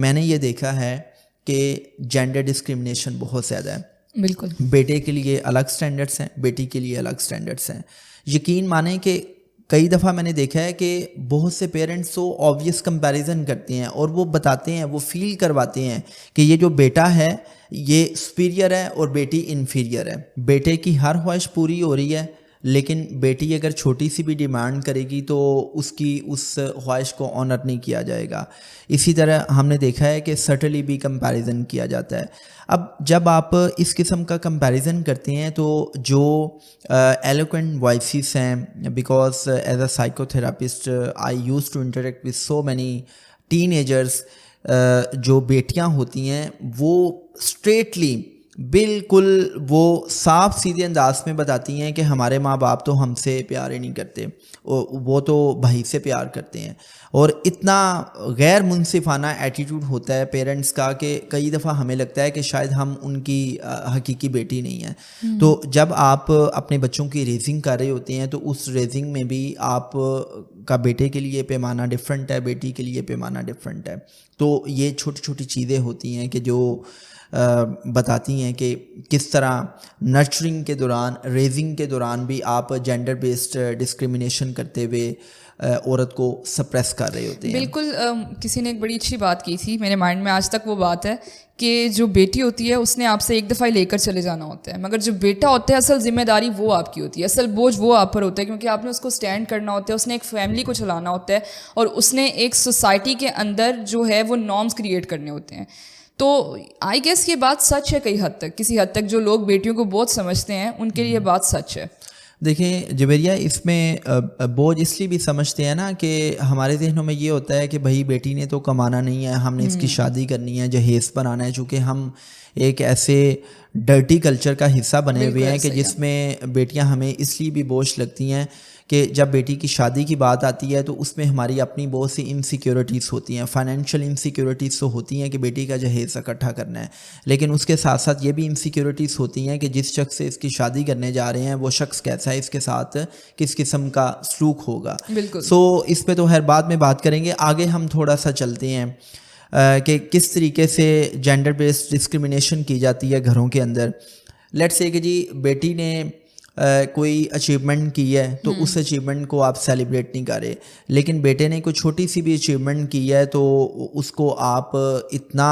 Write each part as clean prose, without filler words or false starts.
میں نے یہ دیکھا ہے کہ جینڈر ڈسکرمنیشن بہت زیادہ ہے. بالکل. بیٹے کے لیے الگ سٹینڈرڈس ہیں, بیٹی کے لیے الگ سٹینڈرڈس ہیں. یقین مانیں کہ کئی دفعہ میں نے دیکھا ہے کہ بہت سے پیرنٹس تو آبویس کمپیریزن کرتے ہیں اور وہ بتاتے ہیں, وہ فیل کرواتے ہیں کہ یہ جو بیٹا ہے یہ سپیریئر ہے اور بیٹی انفیریئر ہے. بیٹے کی ہر خواہش پوری ہو رہی ہے, لیکن بیٹی اگر چھوٹی سی بھی ڈیمانڈ کرے گی تو اس کی اس خواہش کو آنر نہیں کیا جائے گا. اسی طرح ہم نے دیکھا ہے کہ سٹلی بھی کمپیریزن کیا جاتا ہے. اب جب آپ اس قسم کا کمپیریزن کرتے ہیں تو جو ایلوکوینٹ وائسز ہیں, because as a psychotherapist I use to interact with so many teenagers, جو بیٹیاں ہوتی ہیں وہ اسٹریٹلی بالکل وہ صاف سیدھے انداز میں بتاتی ہیں کہ ہمارے ماں باپ تو ہم سے پیار ہی نہیں کرتے, وہ تو بھائی سے پیار کرتے ہیں. اور اتنا غیر منصفانہ ایٹیٹیوڈ ہوتا ہے پیرنٹس کا کہ کئی دفعہ ہمیں لگتا ہے کہ شاید ہم ان کی حقیقی بیٹی نہیں ہیں. تو جب آپ اپنے بچوں کی ریزنگ کر رہے ہوتے ہیں تو اس ریزنگ میں بھی آپ کا بیٹے کے لیے پیمانہ ڈفرینٹ ہے, بیٹی کے لیے پیمانہ ڈفرینٹ ہے. تو یہ چھوٹی چھوٹی چیزیں ہوتی ہیں کہ جو بتاتی ہیں کہ کس طرح نرچرنگ کے دوران, ریزنگ کے دوران بھی آپ جینڈر بیسڈ ڈسکرمنیشن کرتے ہوئے عورت کو سپریس کر رہے ہوتے ہیں. بالکل. کسی نے ایک بڑی اچھی بات کی تھی, میرے مائنڈ میں آج تک وہ بات ہے کہ جو بیٹی ہوتی ہے اس نے آپ سے ایک دفعہ لے کر چلے جانا ہوتا ہے, مگر جو بیٹا ہوتا ہے اصل ذمہ داری وہ آپ کی ہوتی ہے, اصل بوجھ وہ آپ پر ہوتا ہے, کیونکہ آپ نے اس کو اسٹینڈ کرنا ہوتا ہے, اس نے ایک فیملی کو چلانا ہوتا ہے اور اس نے ایک سوسائٹی کے اندر جو ہے وہ نارمس کریٹ کرنے ہوتے ہیں. تو آئی گیس یہ بات سچ ہے کئی حد تک, کسی حد تک جو لوگ بیٹیوں کو بہت سمجھتے ہیں ان کے لیے یہ بات سچ ہے. دیکھیں جویریہ, اس میں بوجھ اس لیے بھی سمجھتے ہیں نا کہ ہمارے ذہنوں میں یہ ہوتا ہے کہ بھائی بیٹی نے تو کمانا نہیں ہے, ہم نے اس کی شادی کرنی ہے, جہیز بنانا ہے. چونکہ ہم ایک ایسے ڈرٹی کلچر کا حصہ بنے ہوئے ہیں کہ جس میں بیٹیاں ہمیں اس لیے بھی بوجھ لگتی ہیں کہ جب بیٹی کی شادی کی بات آتی ہے تو اس میں ہماری اپنی بہت سی انسیکیورٹیز ہوتی ہیں. فائنینشیل انسیکیورٹیز تو ہوتی ہیں کہ بیٹی کا جہیز اکٹھا کرنا ہے, لیکن اس کے ساتھ ساتھ یہ بھی انسیکیورٹیز ہوتی ہیں کہ جس شخص سے اس کی شادی کرنے جا رہے ہیں وہ شخص کیسا ہے, اس کے ساتھ کس قسم کا سلوک ہوگا. سو اس پہ تو خیر بعد میں بات کریں گے. آگے ہم تھوڑا سا چلتے ہیں کہ کس طریقے سے جینڈر بیسڈ ڈسکرمنیشن کی جاتی ہے گھروں کے اندر. لیٹس سے کہ جی بیٹی نے کوئی اچیومنٹ کی ہے تو اس اچیومنٹ کو آپ سیلیبریٹ نہیں کر رہے, لیکن بیٹے نے کوئی چھوٹی سی بھی اچیومنٹ کی ہے تو اس کو آپ اتنا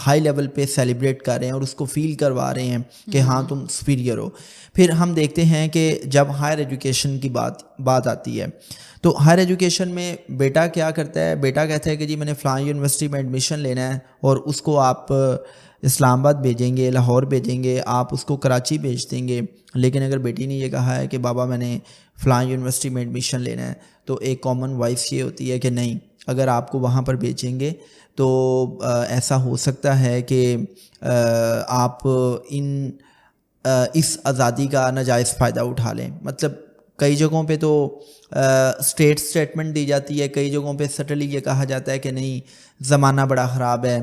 ہائی لیول پہ سیلیبریٹ کر رہے ہیں اور اس کو فیل کروا رہے ہیں کہ ہاں تم سپیریئر ہو. پھر ہم دیکھتے ہیں کہ جب ہائر ایجوکیشن کی بات آتی ہے تو ہائر ایجوکیشن میں بیٹا کیا کرتا ہے, بیٹا کہتا ہے کہ جی میں نے فلاں یونیورسٹی میں ایڈمیشن لینا ہے اور اس کو آپ اسلام آباد بھیجیں گے, لاہور بھیجیں گے, آپ اس کو کراچی بھیج دیں گے. لیکن اگر بیٹی نے یہ کہا ہے کہ بابا میں نے فلاں یونیورسٹی میں ایڈمیشن لینا ہے تو ایک کامن وائس یہ ہوتی ہے کہ نہیں, اگر آپ کو وہاں پر بھیجیں گے تو ایسا ہو سکتا ہے کہ آپ اس آزادی کا ناجائز فائدہ اٹھا لیں. مطلب کئی جگہوں پہ تو اسٹیٹمنٹ دی جاتی ہے, کئی جگہوں پہ سٹلی یہ کہا جاتا ہے کہ نہیں زمانہ بڑا خراب ہے,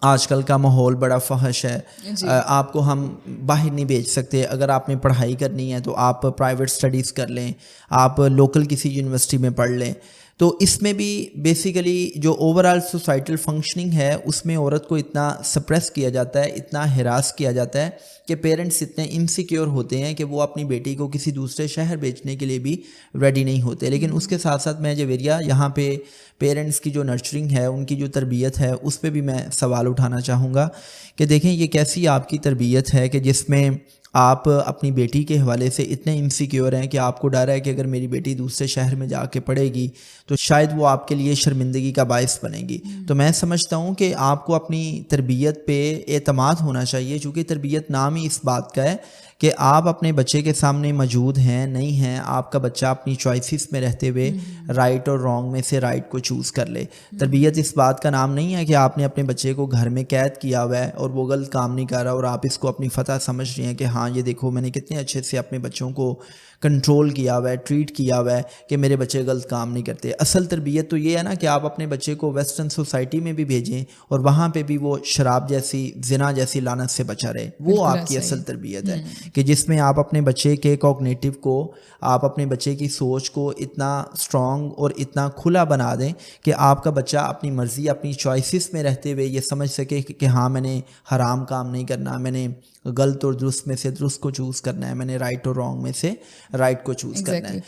آج کل کا ماحول بڑا فحش ہے, آپ کو ہم باہر نہیں بھیج سکتے, اگر آپ نے پڑھائی کرنی ہے تو آپ پرائیویٹ اسٹڈیز کر لیں, آپ لوکل کسی یونیورسٹی میں پڑھ لیں. تو اس میں بھی بیسیکلی جو اوور آل سوسائٹل فنکشننگ ہے اس میں عورت کو اتنا سپریس کیا جاتا ہے, اتنا ہراس کیا جاتا ہے کہ پیرنٹس اتنے انسیکیور ہوتے ہیں کہ وہ اپنی بیٹی کو کسی دوسرے شہر بھیجنے کے لیے بھی ریڈی نہیں ہوتے. لیکن اس کے ساتھ ساتھ میں جویریہ یہاں پہ پیرنٹس کی جو نرچرنگ ہے, ان کی جو تربیت ہے, اس پہ بھی میں سوال اٹھانا چاہوں گا کہ دیکھیں یہ کیسی آپ کی تربیت ہے کہ جس میں آپ اپنی بیٹی کے حوالے سے اتنے انسیکیور ہیں کہ آپ کو ڈر ہے کہ اگر میری بیٹی دوسرے شہر میں جا کے پڑھے گی تو شاید وہ آپ کے لیے شرمندگی کا باعث بنے گی. تو میں سمجھتا ہوں کہ آپ کو اپنی تربیت پہ اعتماد ہونا چاہیے, چونکہ تربیت نام ہی اس بات کا ہے کہ آپ اپنے بچے کے سامنے موجود ہیں نہیں ہیں, آپ کا بچہ اپنی چوائسیز میں رہتے ہوئے رائٹ اور رانگ میں سے رائٹ کو چوز کر لے. تربیت اس بات کا نام نہیں ہے کہ آپ نے اپنے بچے کو گھر میں قید کیا ہوا ہے اور وہ غلط کام نہیں کر رہا اور آپ اس کو اپنی فتح سمجھ رہے ہیں کہ ہاں یہ دیکھو میں نے کتنے اچھے سے اپنے بچوں کو کنٹرول کیا ہوا ہے, ٹریٹ کیا ہوا ہے کہ میرے بچے غلط کام نہیں کرتے. اصل تربیت تو یہ ہے نا کہ آپ اپنے بچے کو ویسٹرن سوسائٹی میں بھی بھیجیں اور وہاں پہ بھی وہ شراب جیسی, زنا جیسی لعنت سے بچا رہے. وہ آپ کی اصل تربیت ہے کہ جس میں آپ اپنے بچے کے کوگنیٹو کو, آپ اپنے بچے کی سوچ کو اتنا اسٹرانگ اور اتنا کھلا بنا دیں کہ آپ کا بچہ اپنی مرضی, اپنی چوائسیز میں رہتے ہوئے یہ سمجھ سکے کہ ہاں میں نے حرام کام نہیں کرنا, میں نے غلط اور درست میں سے درست کو چوز کرنا ہے, میں نے رائٹ اور رانگ میں سے رائٹ کو چوز کرنا ہے.